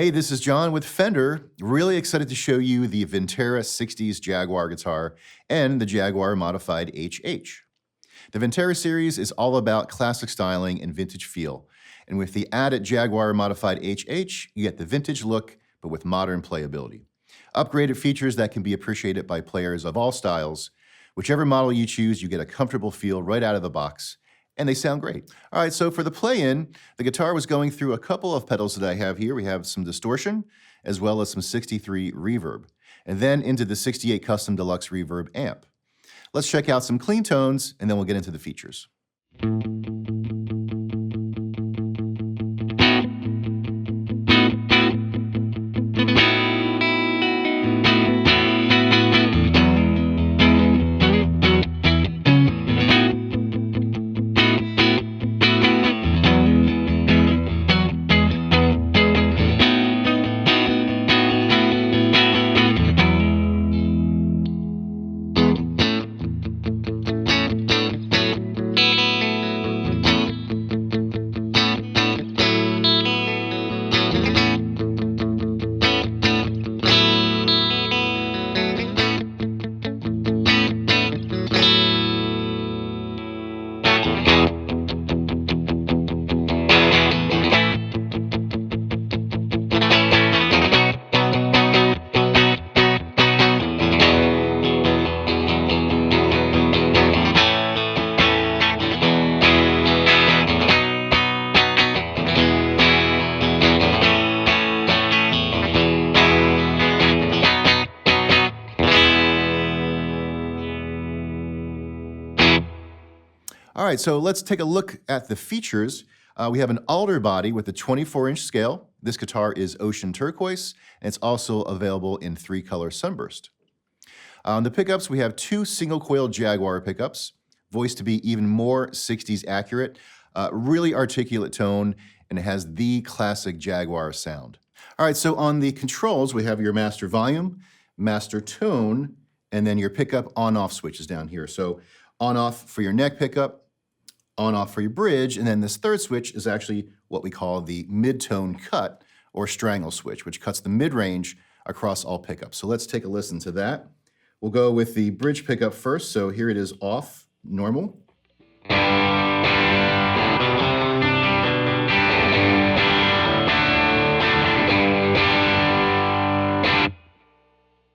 Hey, this is John with Fender. Really excited to show you the Vintera 60s Jaguar guitar and the Jaguar Modified HH. The Vintera series is all about classic styling and vintage feel. And with the added Jaguar Modified HH, you get the vintage look, but with modern playability. Upgraded features that can be appreciated by players of all styles. Whichever model you choose, you get a comfortable feel right out of the box. And they sound great. All right, so for the play-in, the guitar was going through a couple of pedals that I have here. We have some distortion, as well as some 63 reverb, and then into the 68 Custom Deluxe Reverb amp. Let's check out some clean tones, and then we'll get into the features. All right, so let's take a look at the features. We have an alder body with a 24-inch scale. This guitar is ocean turquoise, and it's also available in 3-color sunburst. On the pickups, we have 2 single-coil Jaguar pickups, voiced to be even more 60s accurate, really articulate tone, and it has the classic Jaguar sound. All right, so on the controls, we have your master volume, master tone, and then your pickup on-off switches down here. So on-off for your neck pickup, on-off for your bridge, and then this third switch is actually what we call the mid-tone cut or strangle switch, which cuts the mid-range across all pickups. So let's take a listen to that. We'll go with the bridge pickup first. So here it is off, normal.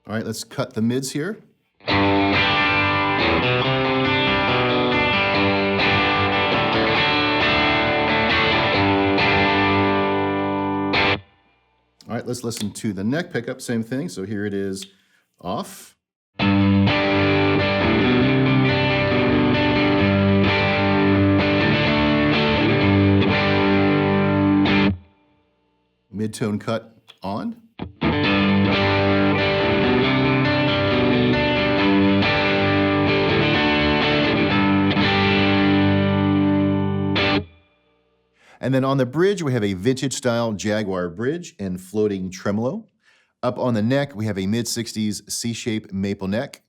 All right, let's cut the mids here. All right, let's listen to the neck pickup, same thing. So here it is off. Mid-tone cut on. And then on the bridge, we have a vintage-style Jaguar bridge and floating tremolo. Up on the neck, we have a mid-60s C-shape maple neck,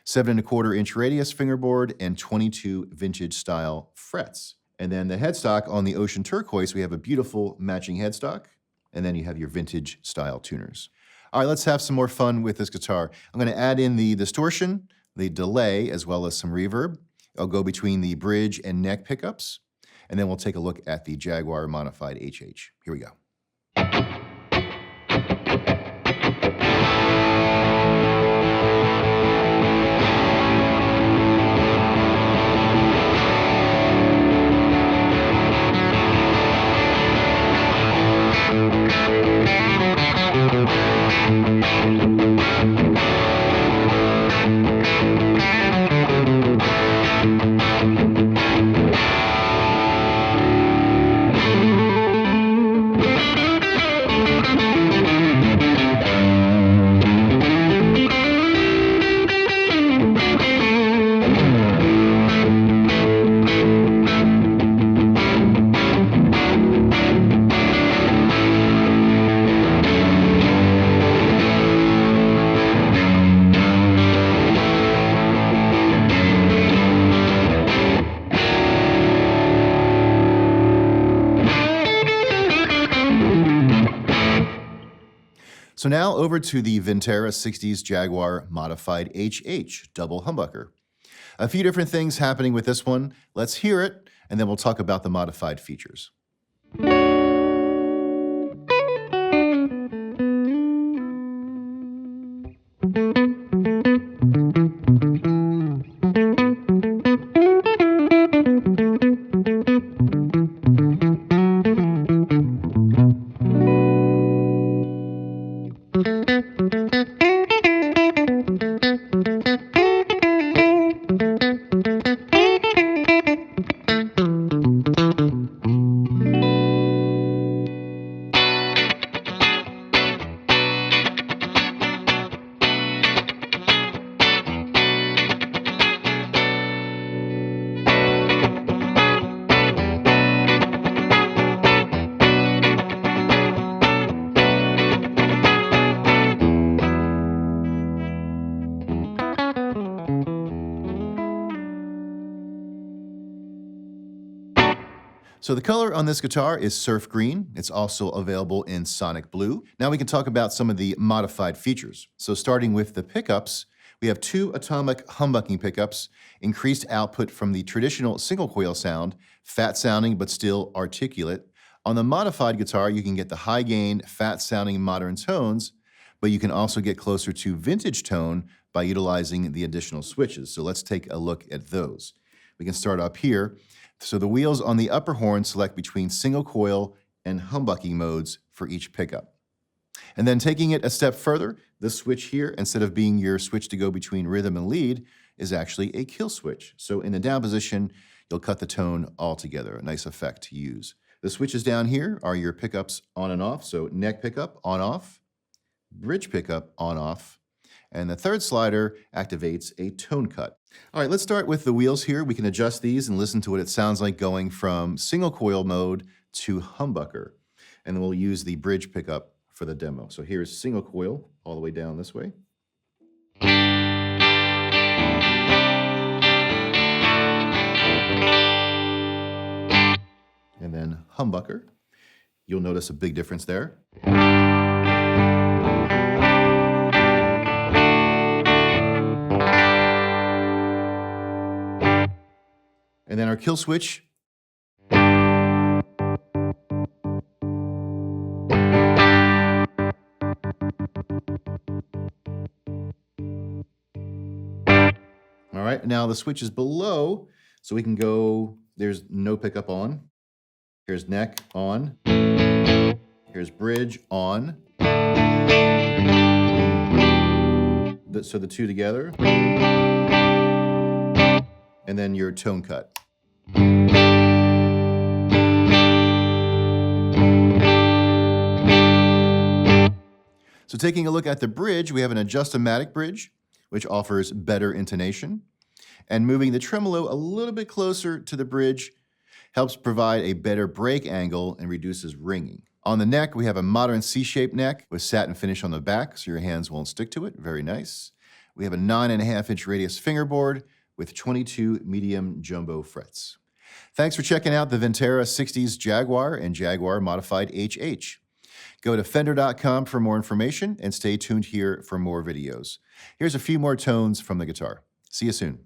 7¼ radius fingerboard, and 22 vintage-style frets. And then the headstock on the ocean turquoise, we have a beautiful matching headstock, and then you have your vintage-style tuners. All right, let's have some more fun with this guitar. I'm going to add in the distortion, the delay, as well as some reverb. I'll go between the bridge and neck pickups, and then we'll take a look at the Jaguar modified HH. Here we go. So now over to the Vintera 60s Jaguar modified HH double humbucker. A few different things happening with this one. Let's hear it, and then we'll talk about the modified features. So the color on this guitar is surf green. It's also available in sonic blue. Now we can talk about some of the modified features. So starting with the pickups, we have 2 atomic humbucking pickups, increased output from the traditional single coil sound, fat sounding but still articulate. On the modified guitar, you can get the high gain, fat sounding modern tones, but you can also get closer to vintage tone by utilizing the additional switches. So let's take a look at those. We can start up here. So the wheels on the upper horn select between single coil and humbucking modes for each pickup. And then taking it a step further, the switch here, instead of being your switch to go between rhythm and lead, is actually a kill switch. So in the down position, you'll cut the tone altogether, a nice effect to use. The switches down here are your pickups on and off, so neck pickup on off, bridge pickup on off, and the third slider activates a tone cut. All right, let's start with the wheels here. We can adjust these and listen to what it sounds like going from single coil mode to humbucker. And then we'll use the bridge pickup for the demo. So here's single coil all the way down this way. And then humbucker. You'll notice a big difference there. And then our kill switch. All right, now the switch is below, so we can go, there's no pickup on. Here's neck on. Here's bridge on. So the two together. And then your tone cut. So taking a look at the bridge, we have an adjust-o-matic bridge, which offers better intonation. And moving the tremolo a little bit closer to the bridge helps provide a better break angle and reduces ringing. On the neck, we have a modern C-shaped neck with satin finish on the back, so your hands won't stick to it. Very nice. We have a 9.5-inch radius fingerboard with 22 medium jumbo frets. Thanks for checking out the Vintera 60s Jaguar and Jaguar Modified HH. Go to Fender.com for more information and stay tuned here for more videos. Here's a few more tones from the guitar. See you soon.